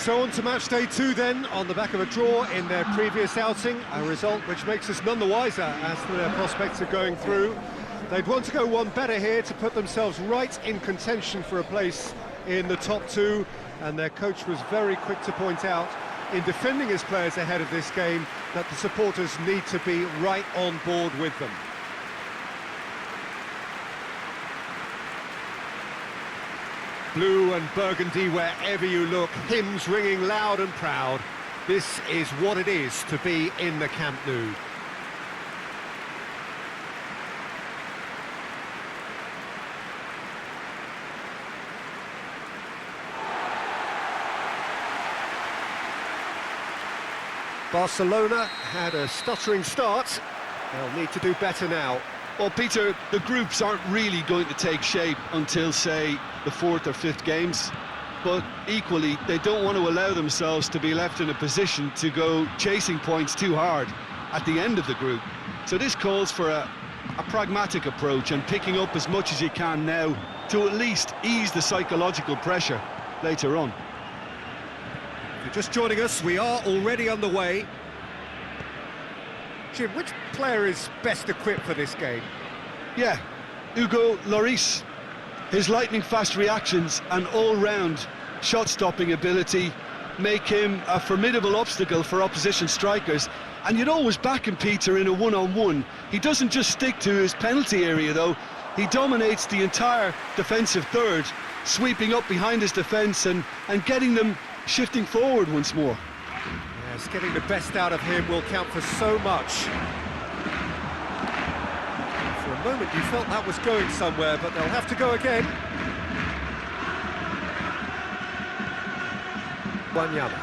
So on to match day 2 then, on the back of a draw in their previous outing, a result which makes us none the wiser as to their prospects of going through. They'd want to go one better here to put themselves right in contention for a place in the top 2, and their coach was very quick to point out, in defending his players ahead of this game, that the supporters need to be right on board with them. Blue and burgundy wherever you look, hymns ringing loud and proud. This is what it is to be in the Camp Nou. Barcelona had a stuttering start. They'll need to do better now. Well, Peter, the groups aren't really going to take shape until, say, the 4th or 5th games. But equally, they don't want to allow themselves to be left in a position to go chasing points too hard at the end of the group. So this calls for a pragmatic approach and picking up as much as you can now to at least ease the psychological pressure later on. If you're just joining us, we are already underway. Jim, which player is best equipped for this game? Yeah, Hugo Lloris. His lightning-fast reactions and all-round shot-stopping ability make him a formidable obstacle for opposition strikers. And you'd always back him, Peter, in a one-on-one. He doesn't just stick to his penalty area, though. He dominates the entire defensive third, sweeping up behind his defence and getting them shifting forward once more. Yes, getting the best out of him will count for so much. For a moment you felt that was going somewhere, but they'll have to go again. Wanyama.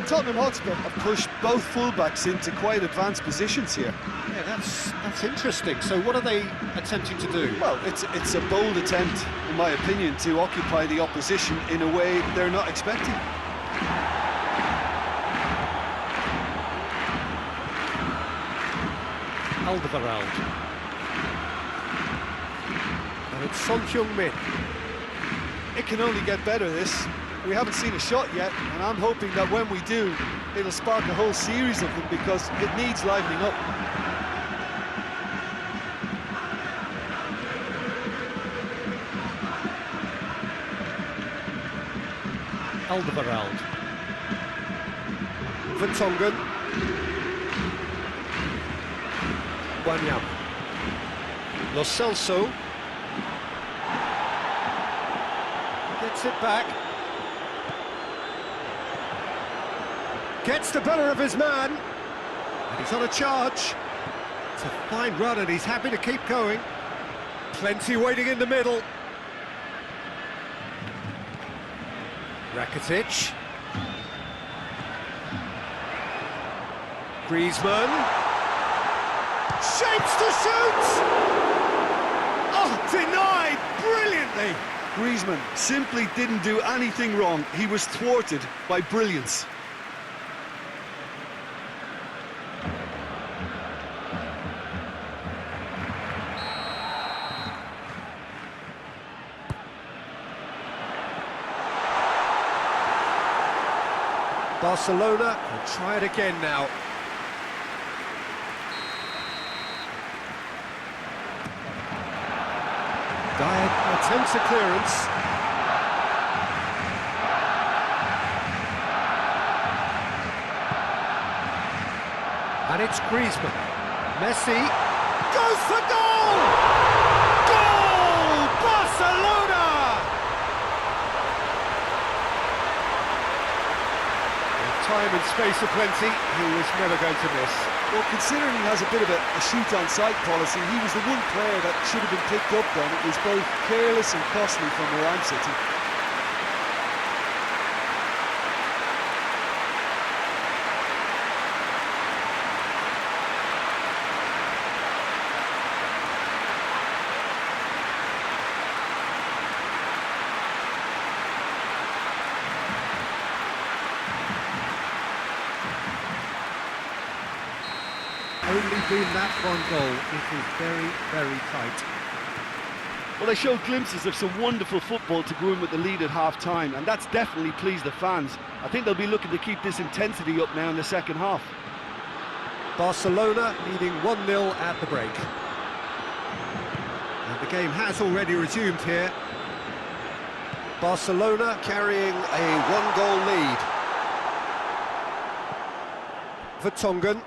Tottenham Hotspur have pushed both fullbacks into quite advanced positions here. Yeah, that's interesting. So what are they attempting to do? Well, it's a bold attempt, in my opinion, to occupy the opposition in a way they're not expecting. Alderweireld. And it's Son Heung-min. It can only get better, this. We haven't seen a shot yet, and I'm hoping that when we do, it'll spark a whole series of them, because it needs livening up. Alderweireld. Vertonghen. Wanyama. Lo Celso. Gets it back. Gets the better of his man. And he's on a charge. It's a fine run and he's happy to keep going. Plenty waiting in the middle. Rakitic. Griezmann. Shapes to shoot! Oh, denied brilliantly! Griezmann simply didn't do anything wrong. He was thwarted by brilliance. Barcelona will try it again now. Dyer attempts a clearance. And it's Griezmann. Messi goes for goal! Goal! Barcelona! With time and space aplenty, he was never going to miss. Well, considering he has a bit of a shoot-on-sight policy, he was the one player that should have been picked up then. It was both careless and costly from where I'm sitting. Only been that one goal. It is very, very tight. Well, they showed glimpses of some wonderful football to go in with the lead at half-time, and that's definitely pleased the fans. I think they'll be looking to keep this intensity up now in the second half. Barcelona leading 1-0 at the break. And the game has already resumed here. Barcelona carrying a 1-goal lead. Vertonghen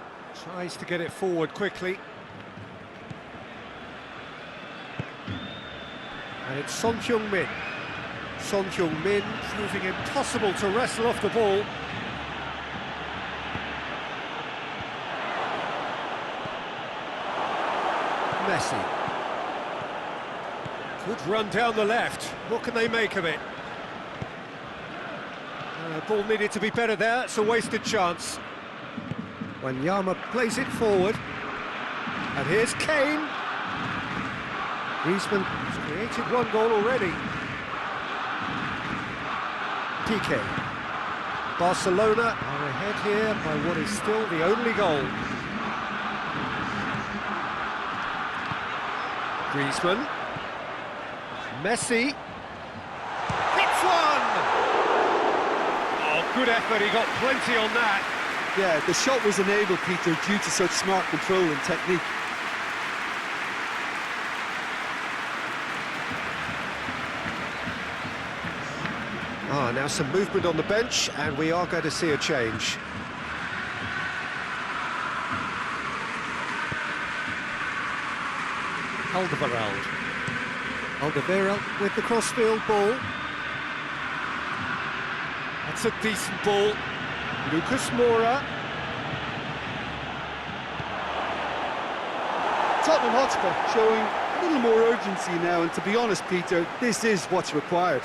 tries to get it forward quickly. And it's Son Heung-min. Son Heung-min proving impossible to wrestle off the ball. Messi. Good run down the left. What can they make of it? The ball needed to be better there. It's a wasted chance. Wanyama plays it forward. And here's Kane. Griezmann has created 1 goal already. PK. Barcelona are ahead here by what is still the only goal. Griezmann. Messi. Hits one! Oh, good effort, he got plenty on that. Yeah, the shot was enabled, Peter, due to such smart control and technique. Now some movement on the bench, and we are going to see a change. Alderweireld with the crossfield ball. That's a decent ball. Lucas Moura. Tottenham Hotspur showing a little more urgency now, and to be honest, Peter, this is what's required.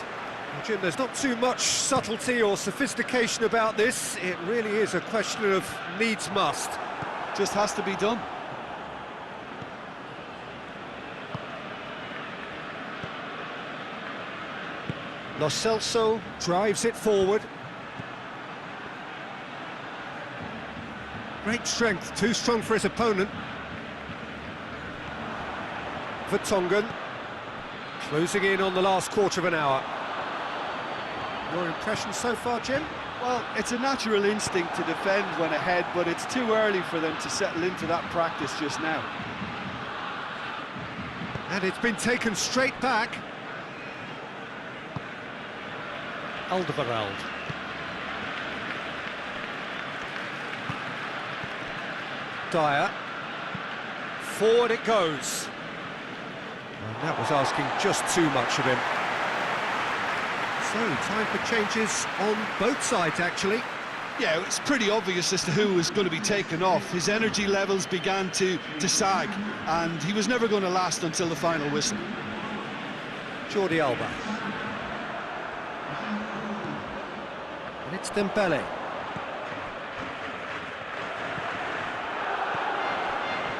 Jim, there's not too much subtlety or sophistication about this. It really is a question of needs must. Just has to be done. Lo Celso drives it forward. Great strength, too strong for his opponent. Vertonghen closing in on the last quarter of an hour. Your impression so far, Jim? Well, it's a natural instinct to defend when ahead, but it's too early for them to settle into that practice just now. And it's been taken straight back. Alderweireld. Dyer. Forward it goes. And that was asking just too much of him. So, time for changes on both sides, actually. Yeah, it's pretty obvious as to who was going to be taken off. His energy levels began to sag, and he was never going to last until the final whistle. Jordi Alba. And it's Dembele.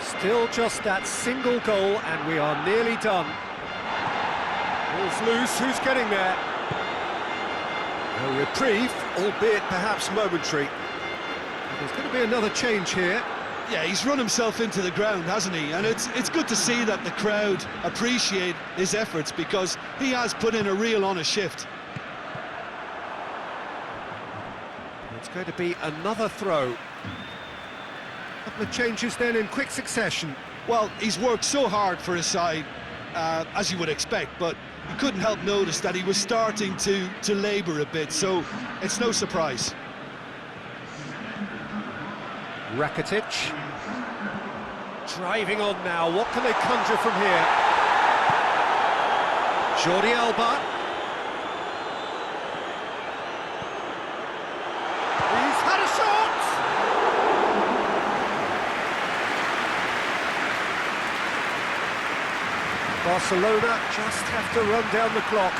Still just that single goal, and we are nearly done. Ball's loose, who's getting there? A reprieve, albeit perhaps momentary. There's going to be another change here. Yeah, he's run himself into the ground, hasn't he? And it's good to see that the crowd appreciate his efforts, because he has put in a real honest shift. It's going to be another throw. A couple of changes then in quick succession. Well, he's worked so hard for his side, as you would expect, but you couldn't help notice that he was starting to labour a bit, so it's no surprise. Rakitic. Driving on now, what can they conjure from here? Jordi Alba. He's had a shot! Barcelona just have to run down the clock.